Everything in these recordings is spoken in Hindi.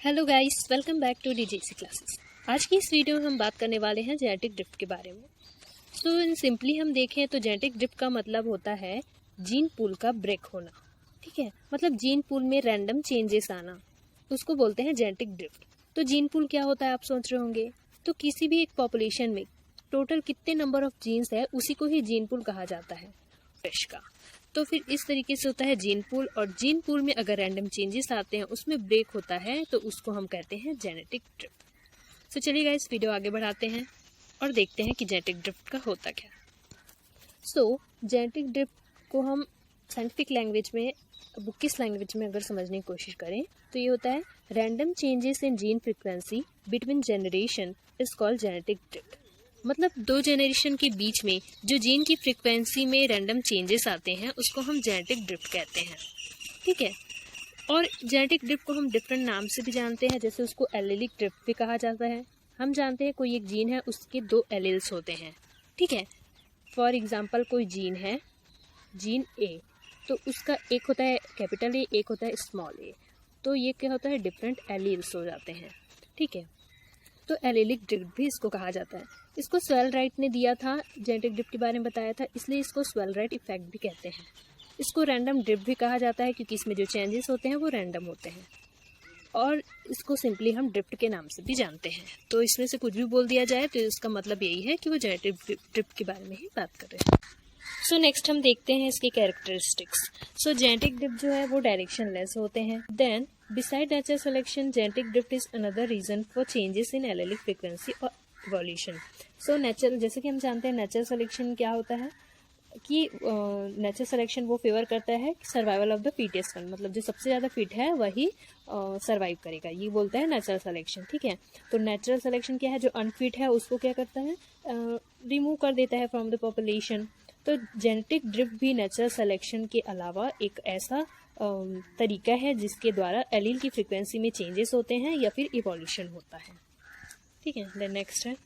Hello guys, welcome back to DGC classes. आज की इस वीडियो में हम बात करने वाले हैं जेनेटिक ड्रिफ्ट के बारे में। इन सिंपली हम देखें तो जेनेटिक ड्रिफ्ट का मतलब होता है जीन पूल का ब्रेक होना। ठीक है, मतलब जीन पूल में रैंडम चेंजेस आना, उसको बोलते हैं जेनेटिक ड्रिफ्ट। तो जीन पूल क्या होता है आप सोच रहे होंगे। तो किसी भी एक पॉपुलेशन में टोटल कितने नंबर ऑफ जीन्स है उसी को ही जीन पूल कहा जाता है फ्रेश का। तो फिर इस तरीके से होता है जीन पूल, और जीन पूल में अगर रैंडम चेंजेस आते हैं उसमें ब्रेक होता है तो उसको हम कहते हैं जेनेटिक ड्रिफ्ट। चलिए गाइस, वीडियो आगे बढ़ाते हैं और देखते हैं कि जेनेटिक ड्रिफ्ट का होता क्या। जेनेटिक ड्रिफ्ट को हम साइंटिफिक लैंग्वेज में, बुकिश लैंग्वेज में अगर समझने की कोशिश करें तो ये होता है random changes in gene frequency between generation is called genetic drift. मतलब दो जनरेशन के बीच में जो जीन की फ्रीक्वेंसी में रैंडम चेंजेस आते हैं उसको हम जेनेटिक ड्रिफ्ट कहते हैं। ठीक है, और जेनेटिक ड्रिफ्ट को हम डिफरेंट नाम से भी जानते हैं, जैसे उसको एलेलिक ड्रिफ्ट भी कहा जाता है। हम जानते हैं कोई एक जीन है, उसके दो एलील्स होते हैं। ठीक है, फॉर एग्जाम्पल कोई जीन है, जीन ए, तो उसका एक होता है कैपिटल ए, एक होता है स्मॉल ए। तो ये क्या होता है, डिफरेंट एलील्स हो जाते हैं। ठीक है, तो एलेलिक ड्रिफ्ट भी इसको कहा जाता है। इसको स्वेल राइट ने दिया था, जेनेटिक ड्रिफ्ट के बारे में बताया था, इसलिए इसको स्वेल राइट इफेक्ट भी कहते हैं। इसको रैंडम ड्रिफ्ट भी कहा जाता है क्योंकि इसमें जो चेंजेस होते हैं वो रैंडम होते हैं, और इसको सिंपली हम ड्रिफ्ट के नाम से भी जानते हैं। तो इसमें से कुछ भी बोल दिया जाए तो इसका मतलब यही है कि वो जेनेटिक ड्रिफ्ट के बारे में ही बात कर रहे हैं। नेक्स्ट हम देखते हैं इसकी कैरेक्टरिस्टिक्स। जेनेटिक ड्रिफ्ट जो है वो डायरेक्शनलेस होते हैं। Then beside natural selection, genetic drift is another reason for changes in allelic frequency और इवोल्यूशन। नेचुरल, जैसे कि हम जानते हैं नेचुरल सिलेक्शन क्या होता है कि नेचुरल सिलेक्शन वो फेवर करता है survival of the fittest one, मतलब जो सबसे ज़्यादा फिट है वही सर्वाइव करेगा, ये बोलता है नेचुरल सिलेक्शन। ठीक है, तो नेचुरल सिलेक्शन क्या है, जो अनफिट है उसको क्या करता है, रिमूव कर देता है फ्रॉम द पॉपुलेशन। तो जेनेटिक ड्रिफ्ट भी नेचुरल सिलेक्शन के अलावा एक ऐसा तरीका है जिसके द्वारा एलील की फ्रीक्वेंसी में चेंजेस होते हैं या फिर इवोल्यूशन होता है। ठीक है, देन नेक्स्ट है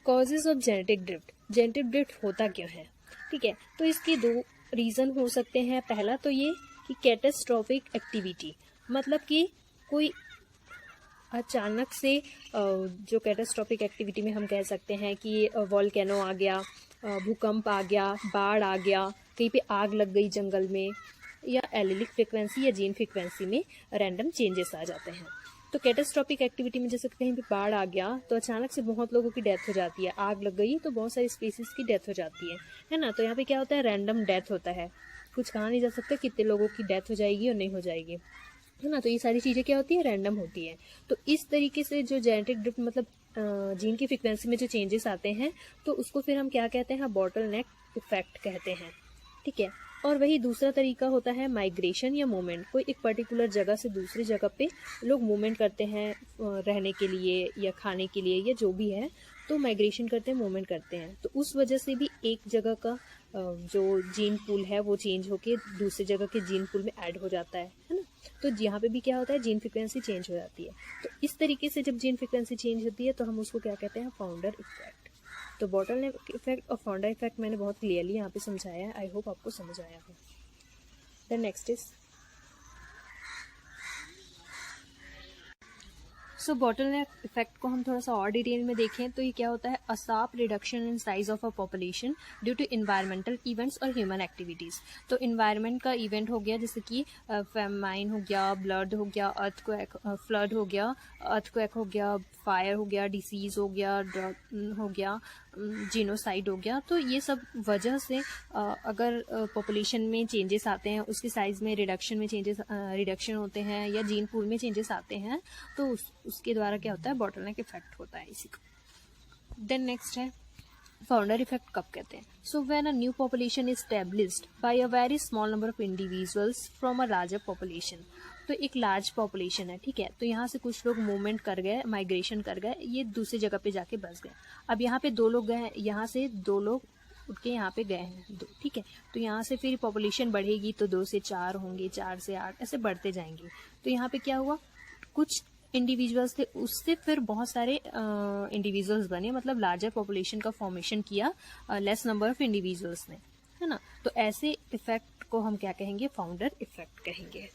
causes of genetic drift. Genetic drift होता क्यों है। ठीक है, तो इसके दो रीज़न हो सकते हैं। पहला तो ये कि कैटास्ट्रोफिक एक्टिविटी, मतलब कि कोई अचानक से जो कैटास्ट्रोफिक एक्टिविटी में हम कह सकते हैं कि वॉल्केनो आ गया, भूकंप आ गया, बाढ़ आ गया, कहीं पे आग लग गई जंगल में, या एलिलिक फ्रिक्वेंसी या जीन फ्रिक्वेंसी में रैंडम चेंजेस आ जाते हैं। तो कैटास्ट्रोफिक एक्टिविटी में जैसे कहीं पे बाढ़ आ गया तो अचानक से बहुत लोगों की डेथ हो जाती है, आग लग गई तो बहुत सारी स्पीसीज की डेथ हो जाती है ना। तो यहाँ पे क्या होता है, रैंडम डेथ होता है, कुछ कहा नहीं जा सकता कितने लोगों की डेथ हो जाएगी और नहीं हो जाएगी, है ना। तो ये सारी चीज़ें क्या होती है, रैंडम होती है। तो इस तरीके से जो जेनेटिक ड्रिफ्ट मतलब जीन की फ्रिक्वेंसी में जो चेंजेस आते हैं तो उसको फिर हम क्या कहते हैं, बॉटल नेक इफेक्ट कहते हैं। ठीक है, और वही दूसरा तरीका होता है माइग्रेशन या मूवमेंट। कोई एक पर्टिकुलर जगह से दूसरी जगह पे लोग मूवमेंट करते हैं रहने के लिए या खाने के लिए या जो भी है, तो माइग्रेशन करते हैं, मूवमेंट करते हैं। तो उस वजह से भी एक जगह का जो जीन पूल है वो चेंज होके दूसरी जगह के जीन पूल में ऐड हो जाता है ना। तो यहाँ पे भी क्या होता है, जीन फ्रिक्वेंसी चेंज हो जाती है। तो इस तरीके से जब जीन फ्रिक्वेंसी चेंज होती है तो हम उसको क्या कहते हैं, फाउंडर इफेक्ट। तो बॉटल नेक इफेक्ट और फाउंडर इफेक्ट मैंने बहुत क्लियरली यहाँ पे समझाया है, आई होप आपको समझ आया हो। Then next is bottleneck effect को हम थोड़ा सा और डिटेल में देखें तो ये क्या होता है, a sharp reduction in size of a population due to environmental events और ह्यूमन एक्टिविटीज़। तो इन्वायरमेंट का इवेंट हो गया जैसे कि फेमाइन हो गया, ब्लड हो गया, अर्थक्वेक, फ्लड हो गया, अर्थक्वेक हो गया, फायर हो गया, डिसीज़ हो गया, ड्रग हो गया, जीनोसाइड हो गया। तो ये सब वजह से अगर पॉपुलेशन में चेंजेस आते हैं, उसकी साइज़ में रिडक्शन में चेंजेस रिडक्शन होते हैं या जीन पूल में चेंजेस आते हैं तो उसके द्वारा क्या होता है, बॉटलनेक इफेक्ट होता है इसी का। देन नेक्स्ट है फाउंडर इफेक्ट कब कहते हैं। When a new population is established bye a very small number of individuals from a larger population. तो एक लार्ज पॉपुलेशन है, ठीक है, तो यहाँ से कुछ लोग मूवमेंट कर गए, माइग्रेशन कर गए, ये दूसरी जगह पे जाके बस गए। अब यहाँ पे दो लोग गए हैं, यहाँ से दो लोग उठ के यहाँ पे गए हैं दो, ठीक है, तो यहाँ से फिर पॉपुलेशन बढ़ेगी तो 2 से 4 होंगे, 4 से 8 ऐसे बढ़ते जाएंगे। तो यहाँ पे क्या हुआ, कुछ इंडिविजुअल्स थे, उससे फिर बहुत सारे इंडिविजुअल्स बने, मतलब लार्जर पॉपुलेशन का फॉर्मेशन किया लेस नंबर ऑफ इंडिविजुअल्स ने, है ना। तो ऐसे इफेक्ट को हम क्या कहेंगे, फाउंडर इफेक्ट कहेंगे।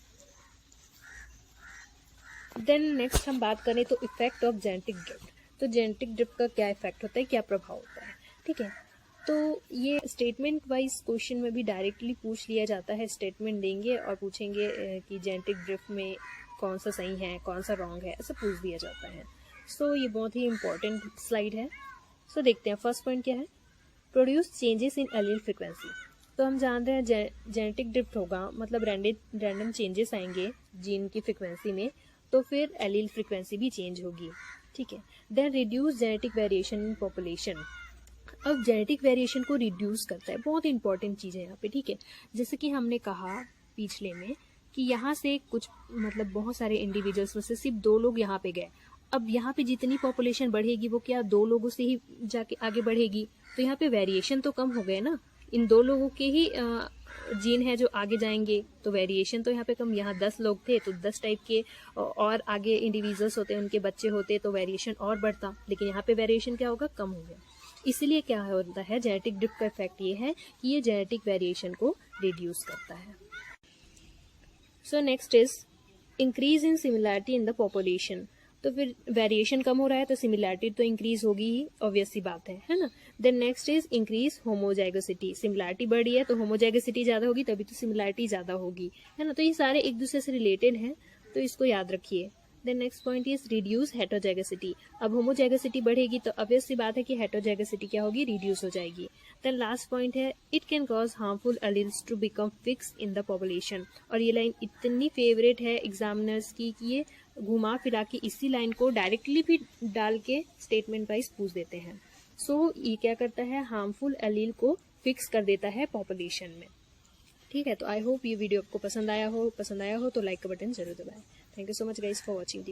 देन नेक्स्ट हम बात करें तो इफेक्ट ऑफ जेनेटिक ड्रिफ्ट। तो जेनेटिक ड्रिफ्ट का क्या इफेक्ट होता है, क्या प्रभाव होता है, ठीक है। तो ये स्टेटमेंट वाइज क्वेश्चन में भी डायरेक्टली पूछ लिया जाता है। स्टेटमेंट देंगे और पूछेंगे कि जेनेटिक ड्रिफ्ट में कौन सा सही है कौन सा रॉन्ग है, ऐसा पूछ दिया जाता है। सो ये बहुत ही इंपॉर्टेंट स्लाइड है। सो देखते हैं फर्स्ट पॉइंट क्या है, produce changes in allele frequency. तो हम जान रहे हैं जेनेटिक ड्रिफ्ट होगा मतलब रैंडम चेंजेस आएंगे जीन की फ्रिक्वेंसी में, तो फिर एलील फ्रिक्वेंसी भी चेंज होगी, ठीक है। Then reduce genetic variation in population. अब जेनेटिक वेरिएशन को रिड्यूस करता है, बहुत इंपॉर्टेंट चीज़ है यहाँ पे, ठीक है। जैसे कि हमने कहा पिछले में कि यहाँ से कुछ मतलब बहुत सारे इंडिविजुअल्स में से सिर्फ 2 लोग यहाँ पे गए। अब यहाँ पे जितनी पॉपुलेशन बढ़ेगी वो क्या 2 लोगों से ही जाके आगे बढ़ेगी, तो यहाँ पे वेरिएशन तो कम हो गए ना। इन 2 लोगों के ही जीन है जो आगे जाएंगे, तो वेरिएशन तो यहाँ पे कम। यहाँ 10 लोग थे तो 10 टाइप के और आगे इंडिविजुअल्स होते, उनके बच्चे होते तो वेरिएशन और बढ़ता, लेकिन यहाँ पे वेरिएशन क्या होगा, कम हो गया। इसलिए क्या होता है, जेनेटिक ड्रिफ्ट का इफेक्ट ये है कि ये जेनेटिक वेरिएशन को रिड्यूस करता है। So next is increase in similarity in the population. तो फिर वेरिएशन कम हो रहा है तो सिमिलैरिटी तो इंक्रीज होगी ही, ऑब्वियस सी बात है ना। Then next is increase homozygosity. Similarity बढ़ी है तो होमोजाइगोसिटी ज्यादा होगी, तभी तो सिमिलैरिटी ज्यादा होगी, है ना। तो ये सारे एक दूसरे से रिलेटेड हैं, तो इसको याद रखिए। Then next point is reduce heterozygosity. अब होमोजाइगोसिटी बढ़ेगी तो ऑब्वियस सी बात है कि हेटरोजाइगोसिटी क्या होगी, रिड्यूस हो जाएगी। देन लास्ट पॉइंट है it can cause harmful alleles to become fix in the population. और ये लाइन इतनी फेवरेट है एग्जामिनर्स की कि ये घुमा फिरा के इसी लाइन को डायरेक्टली भी डाल के स्टेटमेंट वाइज पूछ देते हैं। सो ये क्या करता है, हार्मफुल एलील को फिक्स कर देता है पॉपुलेशन में, ठीक है। तो आई होप ये वीडियो आपको पसंद आया हो तो लाइक का बटन जरूर दबाएं। Thank you so much guys for watching.